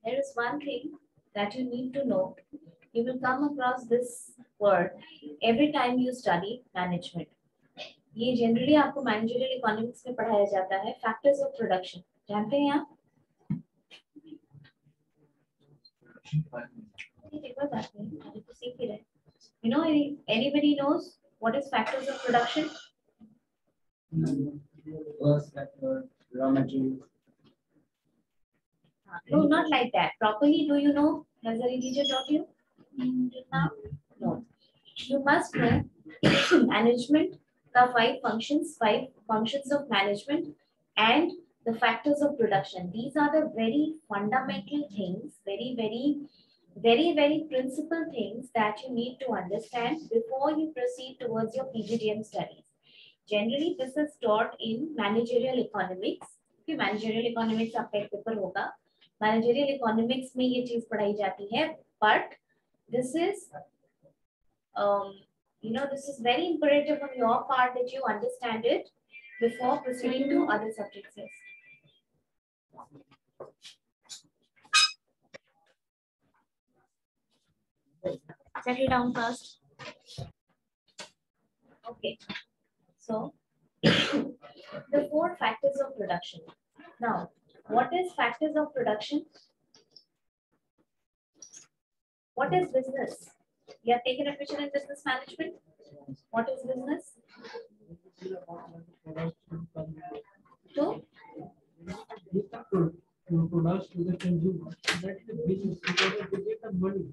there is one thing that you need to know. You will come across this word every time you study management. ये generally आपको managerial economics में पढ़ाया जाता है. Factors of production जानते हैं आप? कोई बात नहीं, अभी तो सीख ही रहे. You know, anybody knows what is factors of production? First factor, raw material. No, not like that. Properly, do you know? Has the teacher taught you? Now? No. You must know management, the five functions of management, and the factors of production. These are the very fundamental things, very principal things that you need to understand before you proceed towards your PGDM studies. Generally, this is taught in managerial economics. कि managerial economics आपका एक paper होगा. Managerial economics में ये चीज पढ़ाई जाती है, but this is this is very imperative on your part that you understand it before proceeding to other subjects. Yes. Settle down first. Okay. So, the four factors of production. Now, what is factors of production? What is business? You have taken admission in business management. What is business? To products to the consumer. That is the business because they get the money.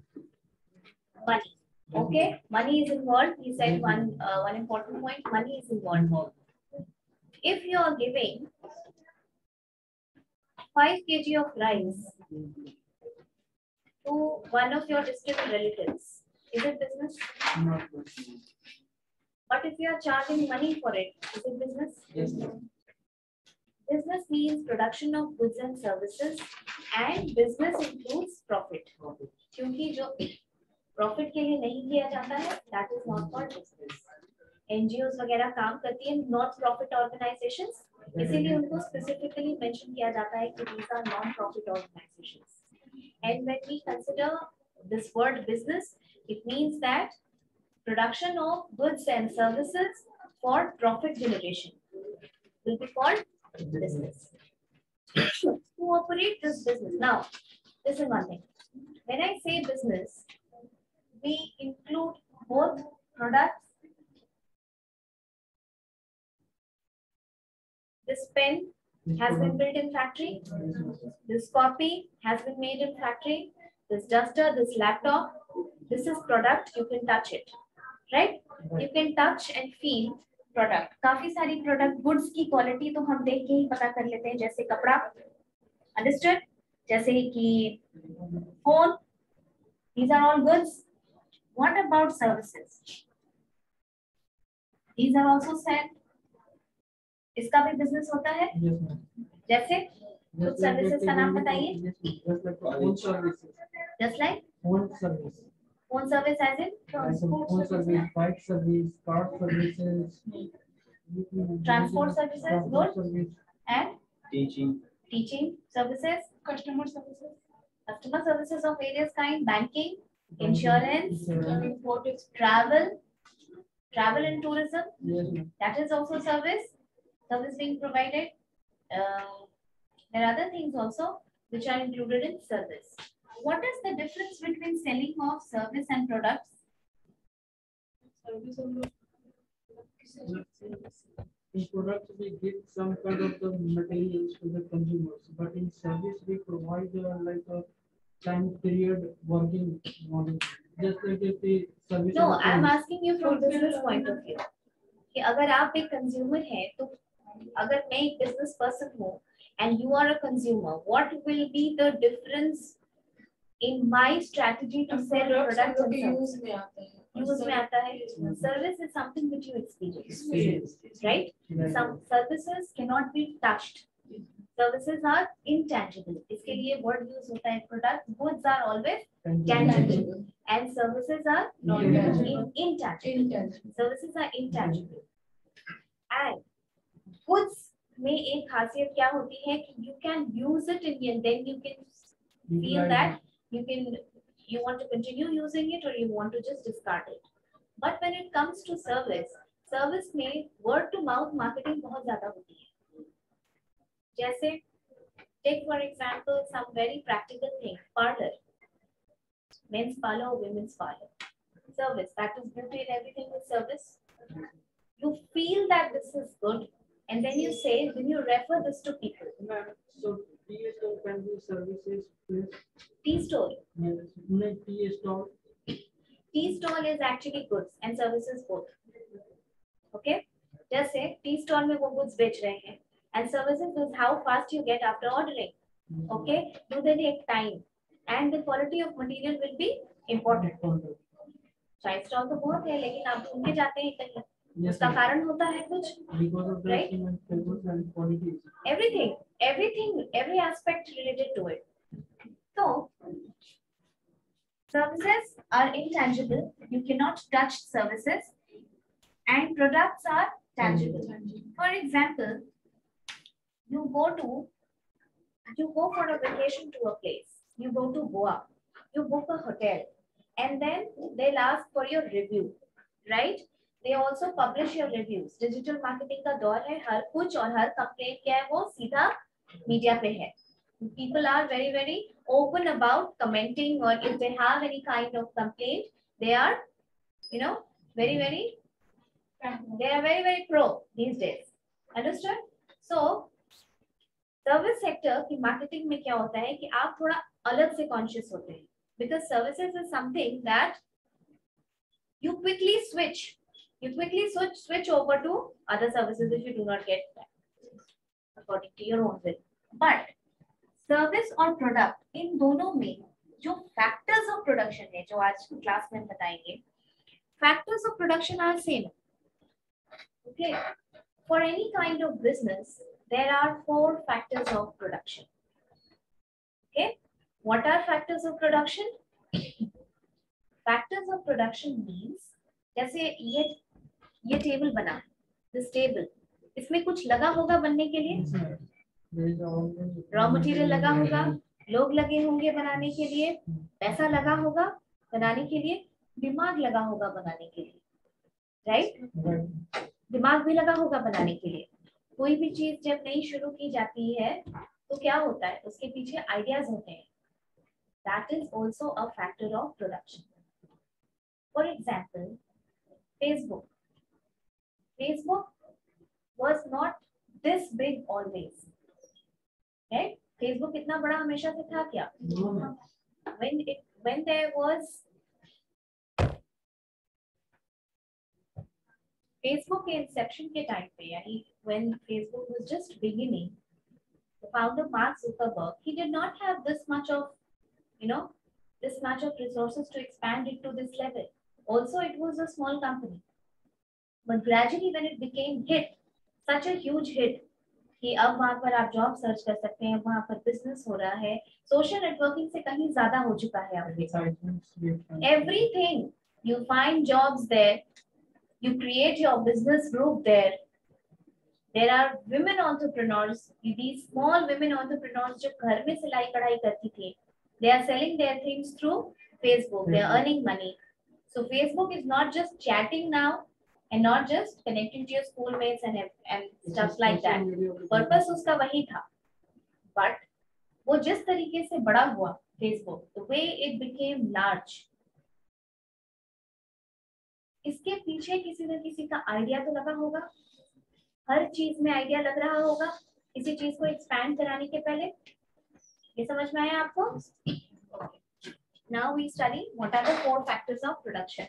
Money. Okay, money is involved. He said one important point. Money is involved. If you are giving 5 kg of rice to one of your distant relatives, is it business? Not But if you are charging money for it, is it business? yes. Business means production of goods and services, and business includes profit. क्योंकि जो profit के लिए नहीं किया जाता है, that is not called business. NGOs वगैरह काम करती हैं, not profit organizations, इसीलिए उनको specifically mention किया जाता है कि these are non-profit organizations. And when we consider this word business, it means that production of goods and services for profit generation will be called business. To operate this business. Now, listen one thing. When I say business, we include both products. This pen has been built in factory. This copy has been made in factory. This duster, this laptop, this is product. You can touch it, right? You can touch and feel product. काफी सारी product goods की quality तो हम देख के ही पता कर लेते हैं, जैसे कपड़ा, understood? जैसे कि phone, these are all goods. What about services? These are also sent. इसका भी business होता है? Yes, ma'am. जैसे कुछ services का नाम बताइए. Just like phone services. Just like Phone service. phone service as in Phone service, bike service, car services. Transport services, Transport good. service. And Teaching services, Customer services. customer services of various kind, banking, insurance, What is travel and tourism. Yes, ma'am. That is also service being provided. There are other things also which are included in service. What is the difference between selling of service and products? service of In products, we give some kind of the materials to the consumers, but in service, we provide like a time period working model. Just like if the service. No, I am asking you from business point of view. कि अगर आप एक consumer हैं, तो अगर मैं एक business person हूँ and you are a consumer, what will be the difference in my strategy to sell products and services? use में आते हैं. Use में आता है. Service is something which you experience, right? Right. Some services cannot be touched. Services are intangible. इसके लिए word use होता है product. Goods are always tangible, and services are intangible. Services are intangible. And goods में एक खासियत क्या होती है कि you can use it and then you can feel that you want to continue using it or you want to just discard it. But when it comes to service में word to mouth marketing बहुत ज़्यादा होती है. जैसे take for example some very practical thing, parlor, men's parlor or women's parlor, service, that is beauty and everything is service. You feel that this is good and then you say, then you refer this to people. Ma'am, so tea stall can be services plus. Tea store. Yes, no tea stall. Tea stall is actually goods and services both. Okay? Just say tea stall में वो goods बेच रहे हैं and services is how fast you get after ordering. Okay? Do they take time and the quality of material will be important. चाय stall तो बहुत है लेकिन आप ढूंढ के जाते हैं कहीं. उसका कारण होता है कुछ. Because of that, Right? and quality. Every aspect related to it. So services are intangible. You cannot touch services, and products are tangible. For example, you go for a vacation to a place. You go to Goa. You book a hotel, and then they'll ask for your review, right? They also publish your reviews. Digital marketing का दौर है. हर कुछ और हर complaint क्या है वो सीधा media पे है. People are very open about commenting, or if they have any kind of complaint, they are, very pro these days. Understood? So service sector की मार्केटिंग में क्या होता है कि आप थोड़ा अलग से कॉन्शियस होते हैं, because services is something that you quickly switch over to other services if you do not get that according to your own will. But service और प्रोडक्ट इन दोनों में जो फैक्टर्स ऑफ प्रोडक्शन है, जो आज class में बताएंगे, factors of production are same. Okay, for any kind of business there are 4 factors of production. Okay, what are factors of production? Factors of production means, जैसे ये टेबल बना, this table, इसमें कुछ लगा होगा बनने के लिए, रॉ मटेरियल लगा होगा, लोग लगे होंगे बनाने के लिए, पैसा लगा होगा बनाने के लिए, दिमाग लगा होगा बनाने के लिए, राइट? दिमाग भी लगा होगा बनाने के लिए. कोई भी चीज जब नई शुरू की जाती है तो क्या होता है, उसके पीछे आइडियाज होते हैं. That is also a factor of production. For example, Facebook was not this big always, right? Facebook इतना बड़ा हमेशा से था क्या? When there was Facebook के इंसेप्शन के टाइम पे, यानी when Facebook was just beginning, the founder Mark Zuckerberg, he did not have this much of resources to expand it to this level. Also, it was a small company, but gradually when it became such a huge hit, कि अब वहाँ पर आप job search कर सकते हैं, वहाँ पर बिजनेस हो रहा है, सोशल नेटवर्किंग से कहीं ज्यादा हो चुका है अब. Everything, you find jobs there. You create your business group there. There are women entrepreneurs. These small women entrepreneurs जो घर में सिलाई कढ़ाई करती थी, they are selling their things through Facebook. They are earning money. So Facebook is not just chatting now and not just connecting to your schoolmates and stuff like that. Purpose उसका वही था. But वो जिस तरीके से बड़ा हुआ Facebook, the way it became large, इसके पीछे किसी न किसी का आइडिया तो लगा होगा. हर चीज में आइडिया लग रहा होगा किसी चीज को एक्सपैंड कराने के पहले. ये समझ में आया आपको? Now we study what are the 4 factors of production.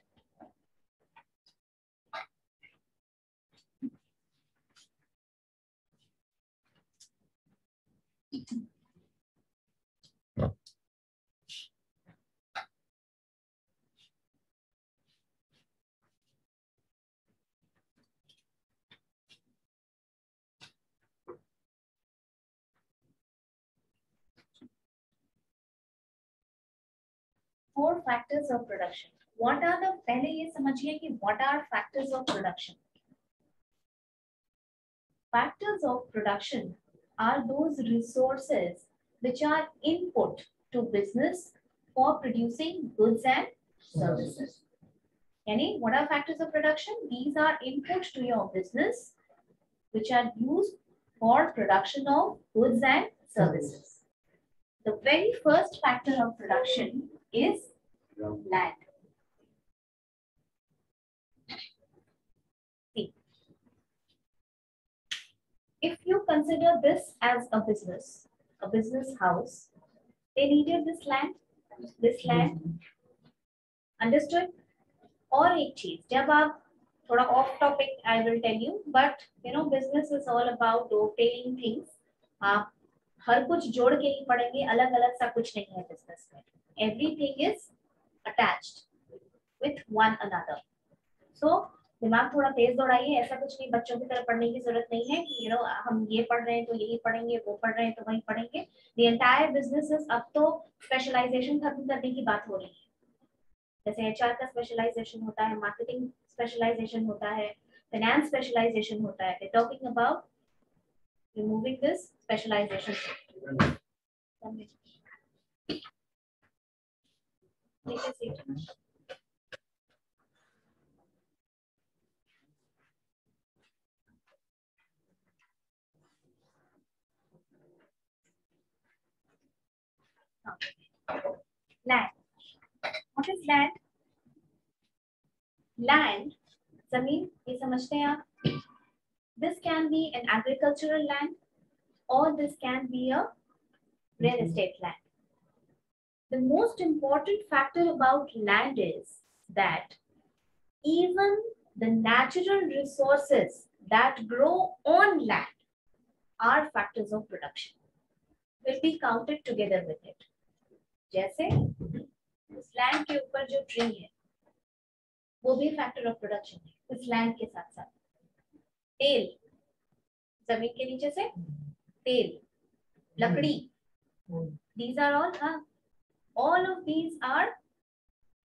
Four factors of production. What are the, पहले ये समझिए कि what are factors of production. Factors of production are those resources which are input to business for producing goods and services. Yani, what are factors of production? These are inputs to your business which are used for production of goods and services. The very first factor of production is land. See, if you consider this as a business house, they needed this land, understood? और एक चीज, जब आप थोड़ा off topic I will tell you, but you know business is all about detailing things. आप हर कुछ जोड़ के ही पढ़ेंगे, अलग अलग सा कुछ नहीं है बिजनेस में. Everything is attached with one another. So दिमाग थोड़ा तेज दौड़ाइए, ऐसा कुछ नहीं, बच्चों की तरह पढ़ने की जरूरत नहीं है कि यू नो हम ये पढ़ रहे हैं तो यही पढ़ेंगे, वो पढ़ रहे हैं तो वही पढ़ेंगे. द एंटायर बिजनेस इज, अब तो स्पेशलाइजेशन खत्म करने की बात हो रही है. जैसे एचआर का स्पेशलाइजेशन होता है, मार्केटिंग स्पेशलाइजेशन होता है, फाइनेंस स्पेशलाइजेशन होता है. Talking about removing this specialization. Land. What is land? Land, जमीन, ये समझते हैं आप? This can be an agricultural land or this can be a real estate land. The most important factor about land is that even the natural resources that grow on land are factors of production, will be counted together with it. जैसे इस land के ऊपर जो tree है वो भी factor of production है. इस लैंड के साथ साथ तेल, जमीन के नीचे से तेल, लकड़ी, these are all of these are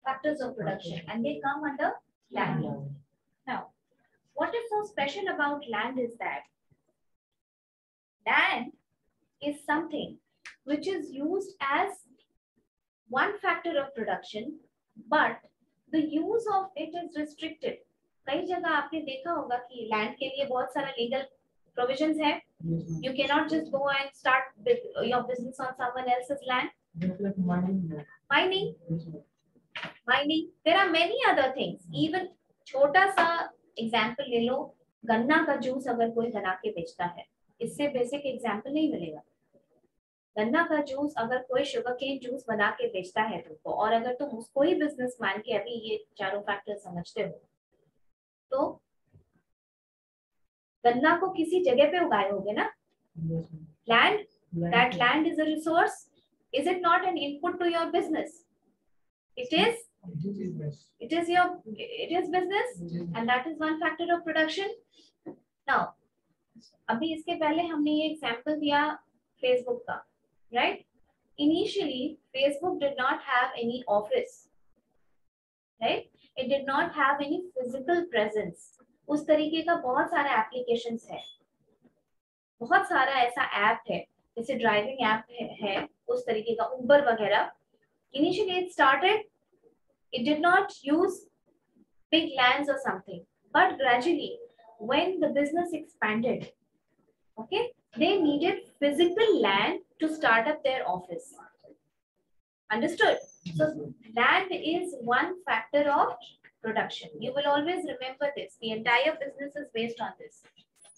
factors of production and they come under land. Now, what is so special about land is that land is something which is used as one factor of production, but the use of it is restricted. कई जगह आपने देखा होगा कि land के लिए बहुत सारा लीगल प्रोविजंस है. You cannot just go and start your business on someone else's land. Like mining. Mining. There are many other things. Even छोटा सा एग्जाम्पल ले लो, गन्ना का जूस अगर कोई बना के बेचता है, इससे बेसिक एग्जाम्पल नहीं मिलेगा. गन्ना का जूस अगर कोई शुगर केन जूस बना के बेचता है तुमको, और अगर तुम उसको ही बिजनेस मान के अभी ये चारों फैक्टर समझते हो, तो गन्ना को किसी जगह पे उगाए होगे ना. Land, that land is a resource. Is it not an input to your business? It is. It is business, and that is one factor of production. Now, अभी इसके पहले हमने ये एग्जांपल दिया फेसबुक का, right? Initially, Facebook did not have any office, right? It did not have any physical presence. उस तरीके का बहुत सारा एप्लीकेशंस है, बहुत सारा ऐसा ऐप है, जैसे ड्राइविंग ऐप है, उस तरीके का उबर वगैरह. Initially, it started. It did not use big lands or something, but gradually, when the business expanded, okay, they needed physical land to start up their office. Understood? So land is one factor of production. You will always remember this. The entire business is based on this.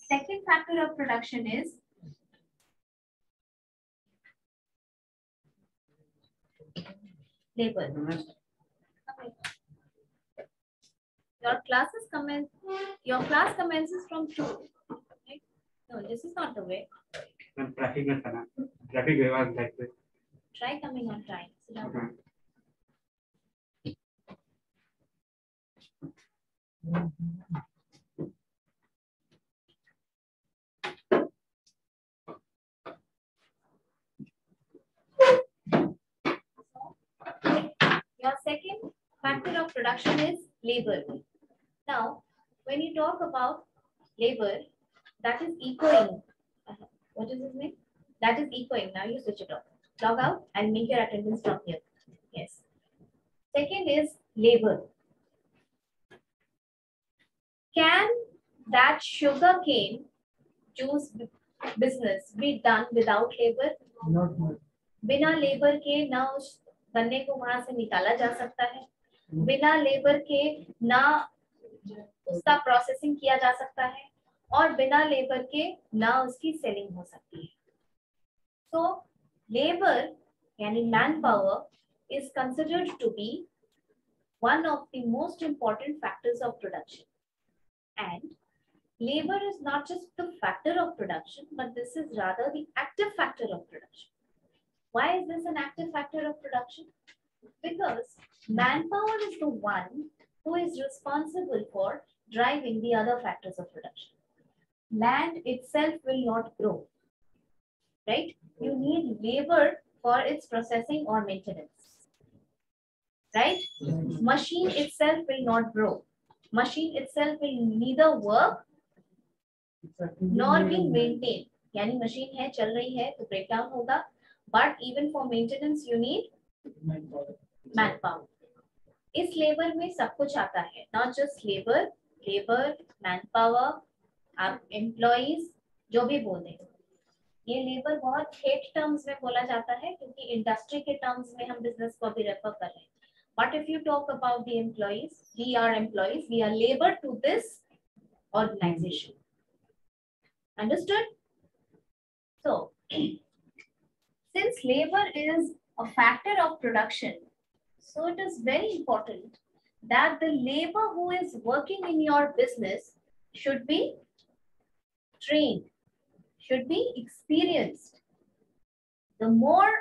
Second factor of production is labor. Okay. Your class commences from 2. Right? No, this is not the way. Traffic was like this. Try coming on time. Sit down. Okay. Your second factor of production is labor. Now, when you talk about labor, that is echoing. What is his name? That is echoing. Now you switch it off. Log out and make your attendance from here. Yes. Second is labor. Can that sugarcane juice business be done without labor? Not much. बिना labour के ना उस गन्ने को वहां से निकाला जा सकता है, बिना लेबर के ना उसका प्रोसेसिंग किया जा सकता है, और बिना लेबर के ना उसकी सेलिंग हो सकती है. तो लेबर यानी manpower is considered to be one of the most important factors of production. And labor is not just the factor of production, but this is rather the active factor of production. Why is this an active factor of production? Because manpower is the one who is responsible for driving the other factors of production. Land itself will not grow, right? You need labor for its processing or maintenance. Right? Machine itself will not grow. Machine itself will neither work nor be maintained. यानी machine है, चल रही है तो break down होगा, but even for maintenance you need manpower. इस labour में सब कुछ आता है, not just labor, manpower, आप employees जो भी बोल दें. ये लेबर बहुत हेट टर्म्स में बोला जाता है क्योंकि इंडस्ट्री के टर्म्स में हम बिजनेस को भी रेफर कर रहे हैं. But if you talk about the employees, we are labor to this organization. Understood? So, since labor is a factor of production, so it is very important that the labor who is working in your business should be trained, should be experienced. The more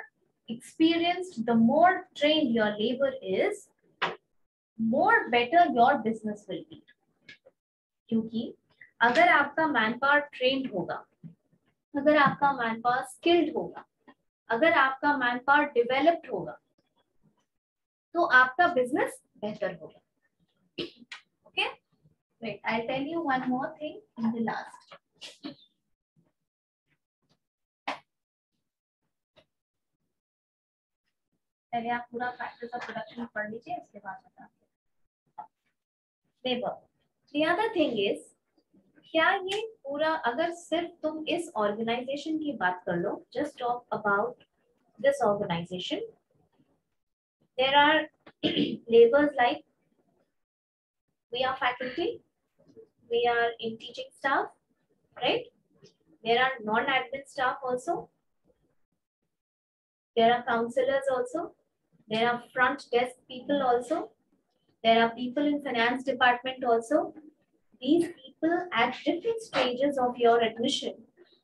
experienced, the more trained your labor is, more better your business will be. क्योंकि अगर आपका manpower trend होगा, अगर आपका manpower skilled होगा, अगर आपका manpower developed होगा, तो आपका बिजनेस बेहतर होगा. Okay? Wait, I'll tell you one more thing in the last. पहले आप पूरा फैक्टर्स ऑफ प्रोडक्शन पढ़ लीजिए, उसके बाद बताते. Labour. The other thing is, क्या ये पूरा अगर सिर्फ तुम इस ऑर्गेनाइजेशन की बात कर लो, just talk about this organization. There are labors like we are faculty, we are in teaching staff, right? There are non-admin staff also. There are counselors also. There are front desk people also. There are people in finance department also. These people at different stages of your admission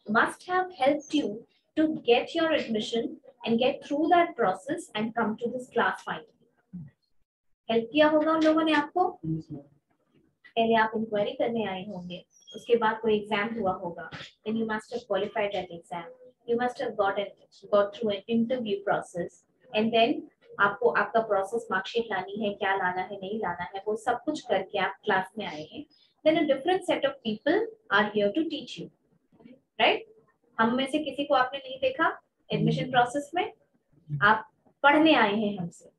must have helped you to get your admission and get through that process and come to this class finally. Help किया होगा उन लोगों ने आपको. पहले आप inquiry करने आए होंगे, उसके बाद कोई एग्जाम हुआ होगा. Then you must have qualified that exam. You must have got through an interview process, and then आपको आपका प्रोसेस मार्कशीट लानी है, क्या लाना है नहीं लाना है, वो सब कुछ करके आप क्लास में आए हैं. Then a different set of people are here to teach you, right? हम में से किसी को आपने नहीं देखा एडमिशन प्रोसेस में, आप पढ़ने आए हैं हमसे.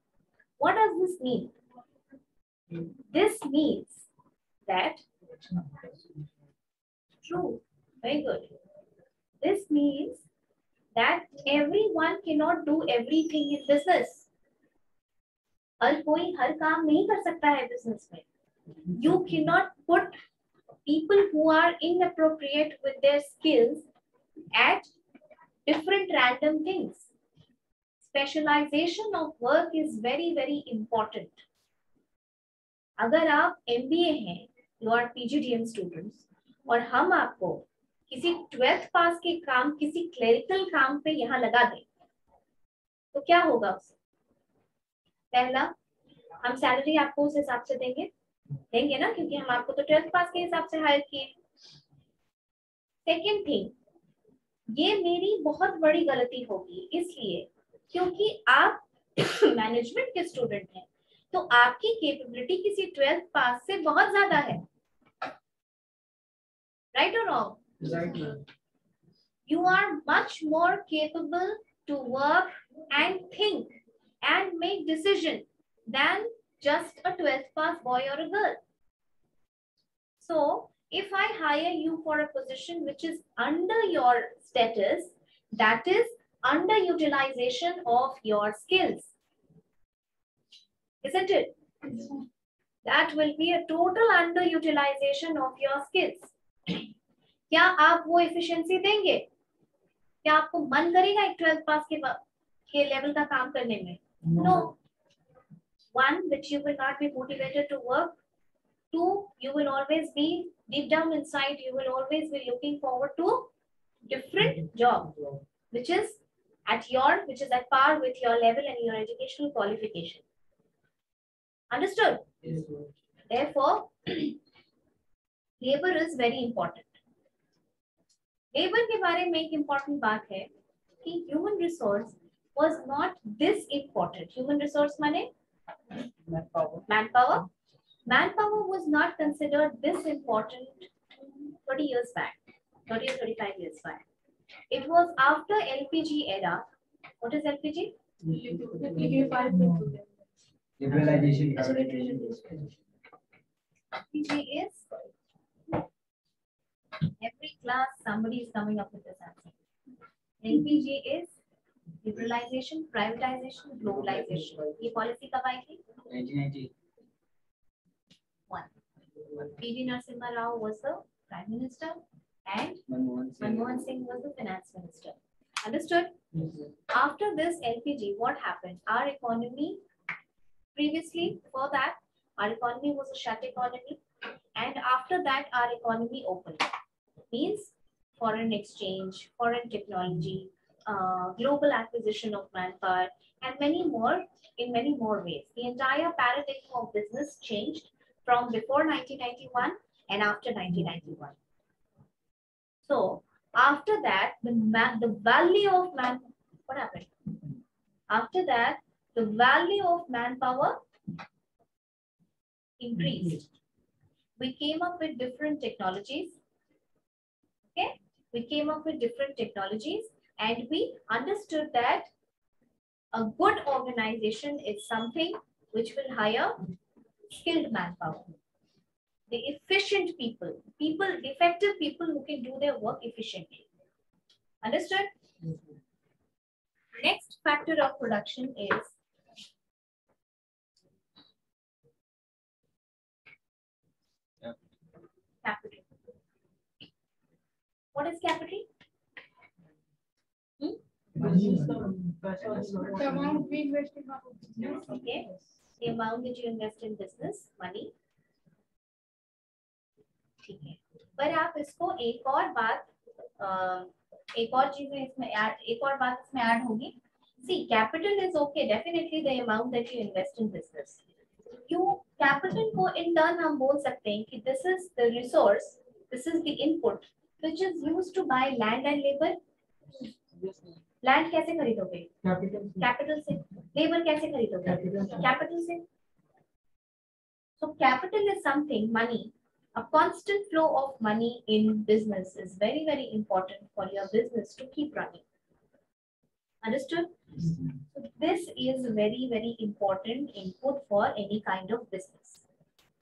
What does this mean? This means that true, very good. This means that everyone cannot do everything in business. हर कोई हर काम नहीं कर सकता है बिजनेस में. You cannot put people who are inappropriate with their skills at different random things. Specialization of work is very, very important. अगर आप MBA हैं, you are PGDM students, और हम आपको किसी 12th पास के काम, किसी क्लरिकल काम पे यहाँ लगा दें, तो क्या होगा उससे? पहला, हम सैलरी आपको उस हिसाब से देंगे ना, क्योंकि हम आपको तो 12th पास के हिसाब से हायर किए. सेकेंड थिंग, ये मेरी बहुत बड़ी गलती होगी, इसलिए क्योंकि आप मैनेजमेंट के स्टूडेंट हैं, तो आपकी कैपेबिलिटी किसी 12th पास से बहुत ज्यादा है. राइट और wrong? Right. You are much more capable to work and think and make decision than just a 12th pass boy or a girl. So if I hire you for a position which is under your status, that is underutilization of your skills, isn't it? That will be a total underutilization of your skills. क्या आप वो efficiency देंगे? क्या आपको मन करेगा एक 12th पास के लेवल का काम करने में? No. One, that you will not be motivated to work. Two, you will always be deep down inside, you will always be looking forward to different job, which is at par with your level and your educational qualification. Understood? Yes. Therefore, labor is very important. Labor के बारे में एक important बात है कि human resource was not this important. Human resource माने manpower. Manpower was not considered this important 30 years back, 30 or 35 years back. It was after LPG era. What is LPG? Liberalization. LPG is every class somebody is coming up with this answer. LPG is liberalization, privatization, globalization. ये policy कब आई थी? 1990. P.V. Narasimha Rao was the Prime Minister and Manmohan Singh was the Finance Minister. Understood? After this LPG, what happened? Our economy, previously, before that, our economy was a shut economy. And after that, our economy opened. Means foreign exchange, foreign technology, global acquisition of manpower, and many more in many more ways. The entire paradigm of business changed from before 1991 and after 1991. So after that, the value of what happened? After that, the value of manpower increased. We came up with different technologies. Okay, we came up with different technologies, and we understood that a good organization is something which will hire skilled manpower, the efficient people, effective people who can do their work efficiently. Understood? Next factor of production is capital. What is capital? The amount we invest in our business. Okay. The amount that you invest in business, money. ठीक है. पर आप इसको एक और बात इसमें add होगी. See, capital is okay. Definitely the amount that you invest in business. Capital को in turn हम बोल सकते हैं कि this is the resource, this is the input which is used to buy land and labor. Land कैसे खरीदोगे? Capital से. Labor कैसे खरीदोगे? Capital से. So capital is something, money. A constant flow of money in business is very, very important for your business to keep running. Understood? So this is very, very important input for any kind of business.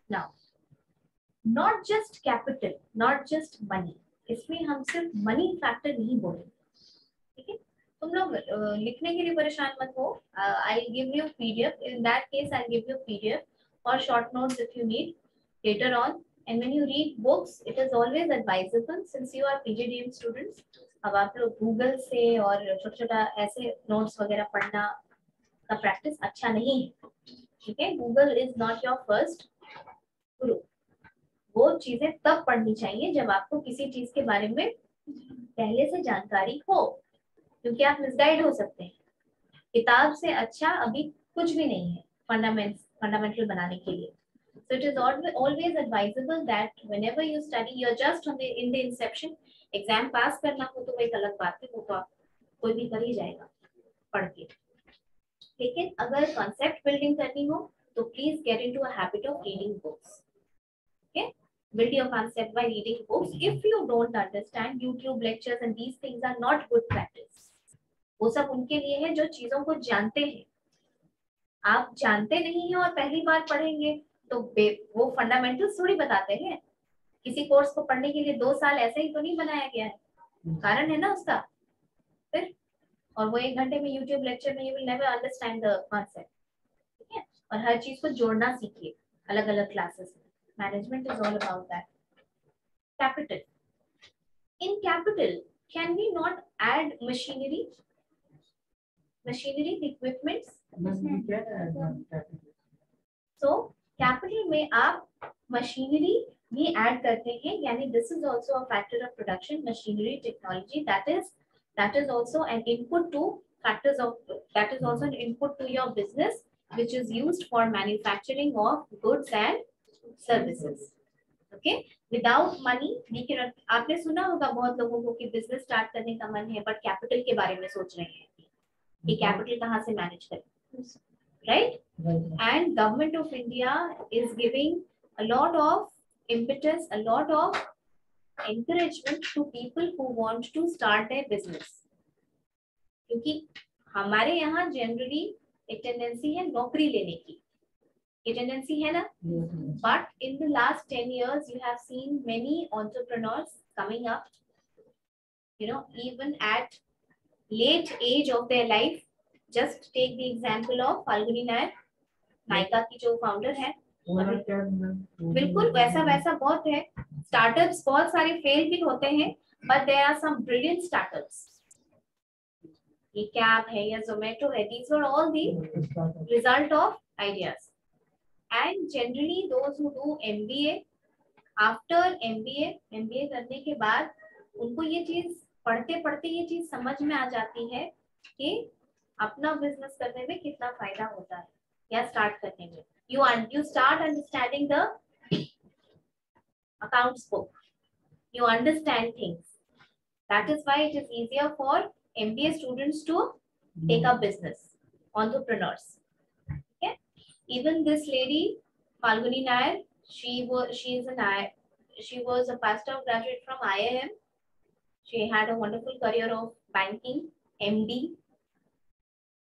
Now, not just capital, not just money. इसमें हम सिर्फ money factor नहीं बोलेंगे. ठीक है? तुम लोग लिखने के लिए परेशान मत हो. I'll give you PDF. In that case, I'll give you PDF or short notes if you need later on. And when you read books, it is always advisable since you are PGDM students. अब आप लोग Google से और छोटा-छोटा ऐसे notes वगैरह पढ़ना का practice अच्छा नहीं है. ठीक है? Google is not your first guru. वो चीजें तब पढ़नी चाहिए जब आपको किसी चीज के बारे में पहले से जानकारी हो, क्योंकि आप मिसगाइड हो सकते हैं. किताब से अच्छा अभी कुछ भी नहीं है फंडामेंटल बनाने के लिए. So it is always advisable that whenever you study, you're just in the inception. Exam pass करना हो तो वो एक अलग बात है, वो तो आप कोई भी कर ही जाएगा पढ़ के. लेकिन अगर concept building करनी हो तो please get into a habit of reading books. Okay? Build your concept by reading books. If you don't understand, YouTube lectures and these things are not good practice. वो सब उनके लिए है जो चीजों को जानते हैं। आप जानते नहीं हैं और पहली बार पढ़ेंगे तो वो फंडामेंटल्स थोड़ी बताते हैं। किसी कोर्स को पढ़ने के लिए 2 साल ऐसे ही तो नहीं बनाया गया है, कारण है ना उसका। फिर और वो 1 घंटे में यूट्यूब लेक्चर में you will never understand the concept, ठीक है। और हर चीज को जोड़ना सीखिए अलग अलग क्लासेस में। Management is all about that. Capital, in capital can we not add machinery, equipments. So capital में आप मशीनरी भी ऐड करते हैं, यानी this is also a factor of production. Machinery, technology, that is also an input to factors of, that is also an input to your business which is used for manufacturing of goods and services. Okay, without money we cannot. आपने सुना होगा बहुत लोगों को कि business start करने का मन है बट कैपिटल के बारे में सोच रहे हैं कि कैपिटल कहाँ से मैनेज करें, right? And government of India is giving a lot of impetus, a lot of encouragement to people who want to start their business. क्योंकि हमारे यहाँ जनरली एक टेंडेंसी है नौकरी लेने की, ये टेंडेंसी है ना। But in the last 10 years you have seen many entrepreneurs coming up, you know, even at late age of their life. Just take the example of Falguni Nair, Nykaa की जो फाउंडर है। बिल्कुल वैसा वैसा बहुत है। स्टार्टअप्स बहुत सारे फेल भी होते हैं but there are some brilliant startups. ये कैब है या जोमेटो है, these were all the result of ideas. And generally those who do MBA, after MBA करने के बाद उनको ये चीज पढ़ते पढ़ते ये चीज समझ में आ जाती है कि अपना बिजनेस करने में कितना फायदा होता है या स्टार्ट करने में। You start understanding the accounts book. You understand things. That is why it is easier for MBA students to take up business, entrepreneurs. Okay. Even this lady, Falguni Nair, she was a postdoc graduate from IIM. She had a wonderful career of banking, MD,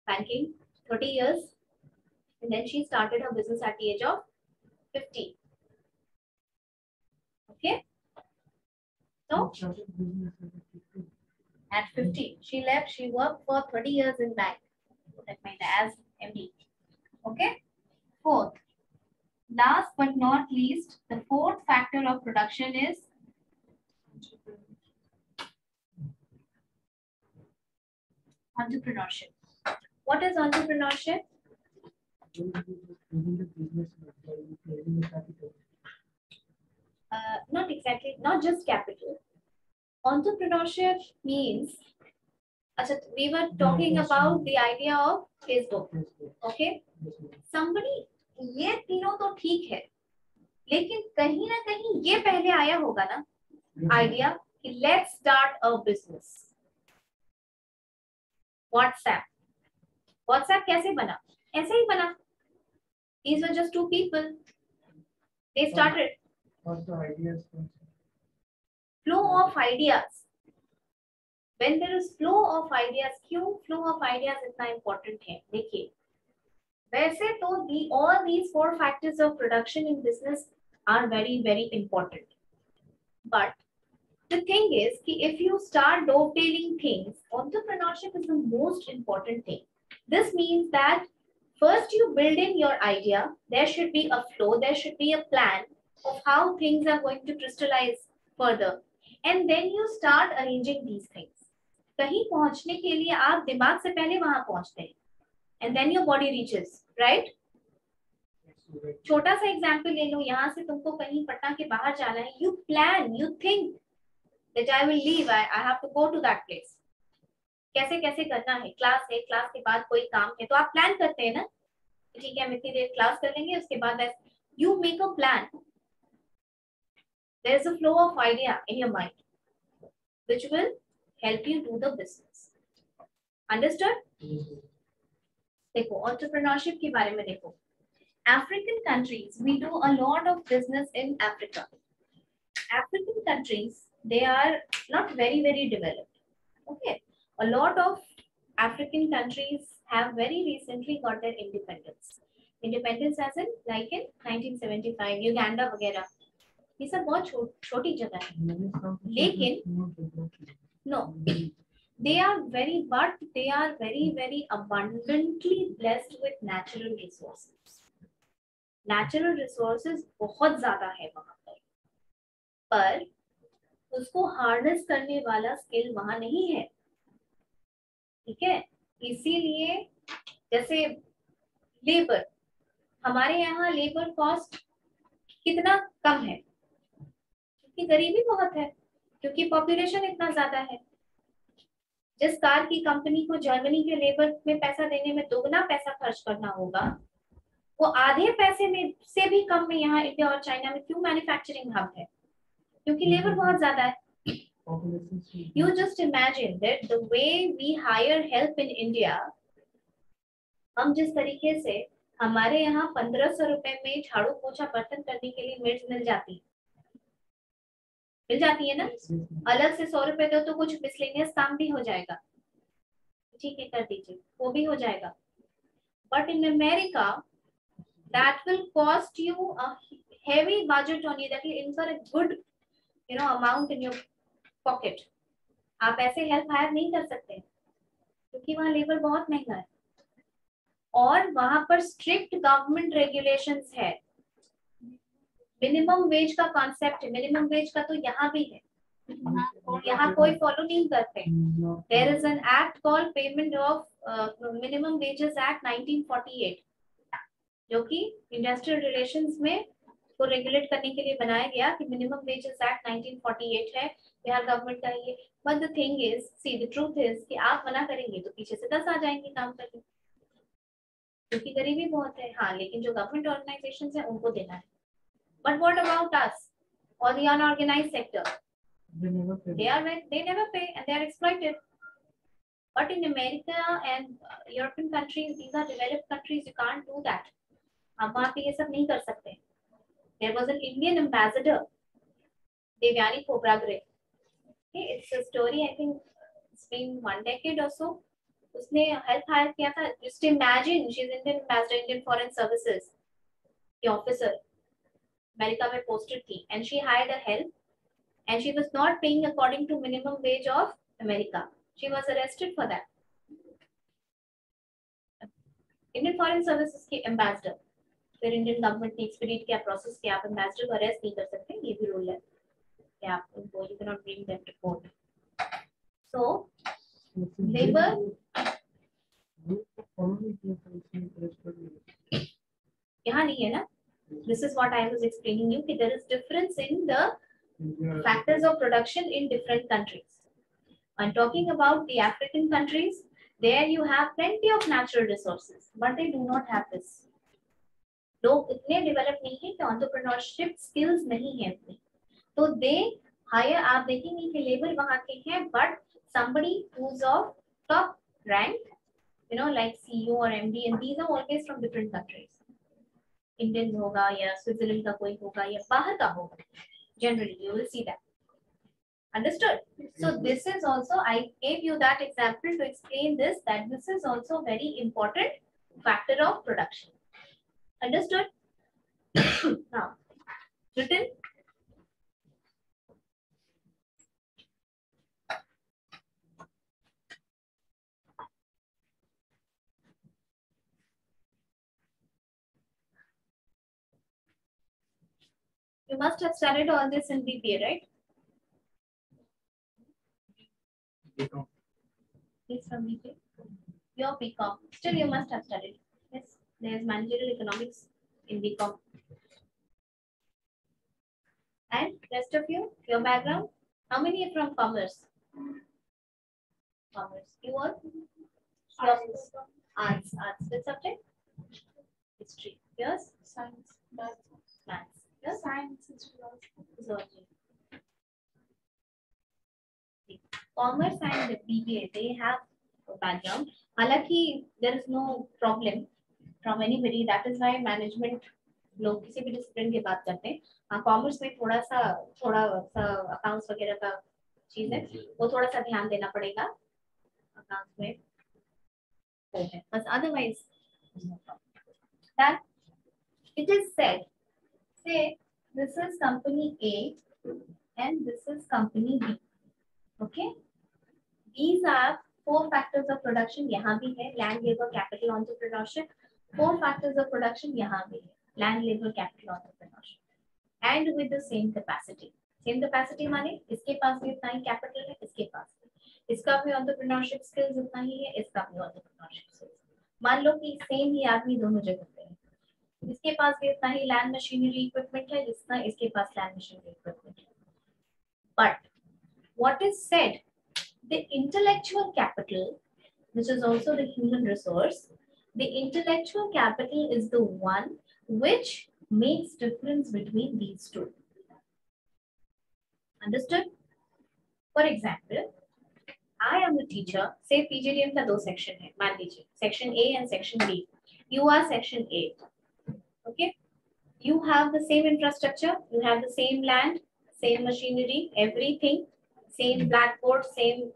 banking, 30 years. And then she started her business at the age of 50. Okay. So at 50, she left. She worked for 30 years in bank. That means as MD. Okay. Fourth, last but not least, the fourth factor of production is entrepreneurship. What is entrepreneurship? Not exactly, not just capital. Entrepreneurship means, we were talking about the idea of Facebook. Okay, somebody, ये तीनों तो ठीक है, लेकिन कहीं ना कहीं ये पहले आया होगा ना आइडिया कि let's start a business. WhatsApp कैसे बना? ऐसे ही बना। These were just two people. They started. Also ideas. Flow of ideas. When there is flow of ideas, क्यों flow of ideas इतना important है? देखिए, वैसे तो all these 4 factors of production in business are very very important. But the thing is कि if you start dovetailing things, entrepreneurship is the most important thing. This means that first you build in your idea, there should be a flow, there should be a plan of how things are going to crystallize further, and then you start arranging these things. कहीं पहुंचने के लिए आप दिमाग से पहले वहां पहुंचते हैं, and then your body reaches, right? छोटा सा एग्जाम्पल ले लो, यहाँ से तुमको कहीं पटना के बाहर जाना है, you plan, you think that I will leave, I have to go to that place. कैसे कैसे करना है, क्लास है, क्लास के बाद कोई काम है, तो आप प्लान करते हैं ना, ठीक है हम इतनी देर क्लास कर लेंगे, उसके बाद you make a plan. There is a flow of idea in your mind which will help you do the business. Understood? देखो entrepreneurship के बारे में देखो, African countries, we do a lot of business in Africa. African countries, they are not very very developed. Okay, a lot of African countries have very recently got their independence. Independence as in like in 1975, Uganda वगैरह, ये सब बहुत छोटी जगह है. Many South लेकिन Asians not developed. no, they are very abundantly blessed with natural resources. Natural resources बहुत ज्यादा है वहां पर उसको हार्नेस करने वाला स्किल वहां नहीं है. ठीक है, इसीलिए जैसे लेबर, हमारे यहाँ लेबर कॉस्ट कितना कम है क्योंकि गरीबी बहुत है, क्योंकि पॉपुलेशन इतना ज्यादा है. जिस कार की कंपनी को जर्मनी के लेबर में पैसा देने में दोगुना पैसा खर्च करना होगा, वो आधे पैसे में से भी कम में यहाँ इंडिया और चाइना में क्यों मैन्युफैक्चरिंग हब है? क्योंकि लेबर बहुत ज्यादा है. You just imagine that the way we hire help in India, हम जिस तरीके से हमारे यहाँ 1500 रुपए में झाड़ू पोछा बर्तन करने के लिए मेड्स मिल जाती है ना. अलग से 100 रुपए दो तो कुछ मिसलेनियस काम भी हो जाएगा. ठीक है, कर दीजिए, वो भी हो जाएगा. But in America that will cost you a heavy budget on you, that will incur a good amount in your pocket. आप ऐसे हेल्प हायर नहीं कर सकते क्योंकि वहाँ लेबर बहुत महंगा है और वहां पर स्ट्रिक्ट गवर्नमेंट रेगुलेशंस है. मिनिमम वेज का कॉन्सेप्ट है, मिनिमम वेज का तो यहाँ भी है, यहाँ कोई फॉलो नहीं करते. There is an act called payment of minimum wages act 1948 जो कि इंडस्ट्रियल रिलेशंस में को रेगुलेट करने के लिए बनाया गया कि मिनिमम वेजेस एक्ट 1948 है, बिहार गवर्नमेंट का ये. But the thing is, see the truth is कि आप मना करेंगे तो पीछे से 10 आ जाएंगे काम करने क्योंकि गरीबी बहुत है. हाँ, लेकिन जो गवर्नमेंट ऑर्गेनाइजेशंस है उनको देना है. बट व्हाट अबाउट अस और the unorganised sector? They never pay and they are exploited. But in America and European countries, these are developed countries, you can't do that. हम वहाँ पे ये सब नहीं कर सकते. There was an Indian ambassador, Devyani Khobragare. Okay, it's a story. I think it's been 1 decade or so. उसने help hire किया था. Just imagine, she is Indian ambassador, Indian Foreign Services की ऑफिसर अमेरिका में posted थी, and she hired a help, and she was not paying according to minimum wage of America. She was arrested for that. Indian Foreign Services की ambassador, फिर Indian government ने एक्सपीडिट किया process कि आप ambassador को arrest नहीं कर सकते, ये भी रूल है कि आप उनको you can not bring them to court. So labour यहाँ नहीं है ना. This is what I was explaining you कि there is difference in the factors of production in different countries. I'm talking about the African countries. There you have plenty of natural resources, but they do not have this. लोग इतने develop नहीं है कि entrepreneurship skills नहीं है इतनी, तो they hire. आप देखेंगे कि लेबर वहां के हैं, but somebody who's of top rank, like CEO or MD, and these are always from different countries. Indian होगा या स्विट्जरलैंड का कोई होगा या बाहर का होगा. Generally, you will see that. Understood? So this is also, I gave you that example to explain this, that this is also very important factor of production. Understood? Now, written. You must have studied all this in BBA, right? He's from BBA. Your BCom. Still, you must have studied. Yes, there is managerial economics in BCom. And rest of you, your background. How many are from commerce? Commerce. You are? Arts. Arts. Which subject? History. Yours? Science. Maths. Yours? Science is Zoology. Commerce and BBA, they have a background. हालांकि there is no problem from anybody. That is why management लोग किसी भी discipline की बात करते हैं. हाँ, commerce में थोड़ा सा अकाउंट्स वगैरह का चीज है, वो थोड़ा सा ध्यान देना पड़ेगा अकाउंट्स में. हो है बस, otherwise that it is said, say this is company A and this is company B, okay, these are 4 factors of production, यहाँ भी है land, labor, capital, entrepreneurship. 4 factors of production यहाँ भी है land, labor, capital, entrepreneurship, and with the same capacity. Same capacity माने इसके पास भी इतना ही capital है, इसके पास भी, इसका भी entrepreneurship skills उतना ही है, इसका भी entrepreneurship skills. मान लो कि सेम ही आदमी दोनों जगह पे है, इसके पास भी इतना ही लैंड मशीनरी इक्विपमेंट है जितना इसके पास लैंड मशीनरी इक्विपमेंट है. But what is said, the intellectual capital, which is also the human resource, the intellectual capital is the one which makes difference between these two. Understood? For example, I am a teacher. Say PGDM का 2 section है, मान लीजिए section A and section B. You are section A. Okay? You have the same infrastructure, you have the same land, same machinery, everything, same blackboard, same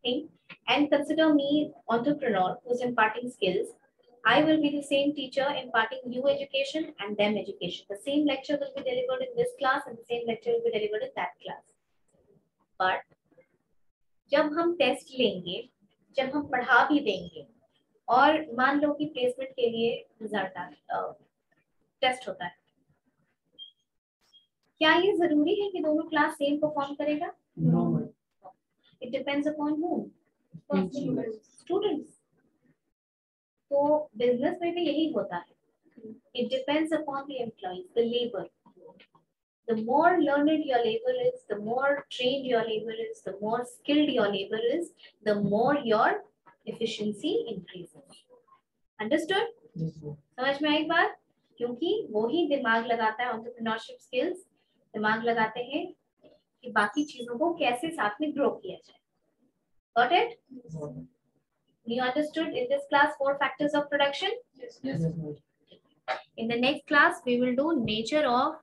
thing. And consider me entrepreneur who's imparting skills. I will be the same teacher imparting you education and them education. The same lecture will be delivered in this class and the same lecture will be delivered in that class. But जब हम test लेंगे, जब हम पढ़ा भी देंगे और मान लो कि प्लेसमेंट के लिए रिजल्ट टेस्ट होता है, क्या ये जरूरी है कि दोनों क्लास सेम परफॉर्म करेगा? No. It depends upon whom? Students. तो बिजनेस में भी यही होता है. It depends upon the employees, the labor. The more learned your labor is, the more trained your labor is, the more skilled your labor is, the more your efficiency increases. Understood? Yes, sir. समझ में आई बात? क्योंकि वो ही दिमाग लगाता है, entrepreneurship skills दिमाग लगाते हैं कि बाकी चीजों को कैसे साथ में ग्रो किया जाए. Got it? You understood in this class 4 factors of production? Yes. Yes, sir. In the next class, we will do nature of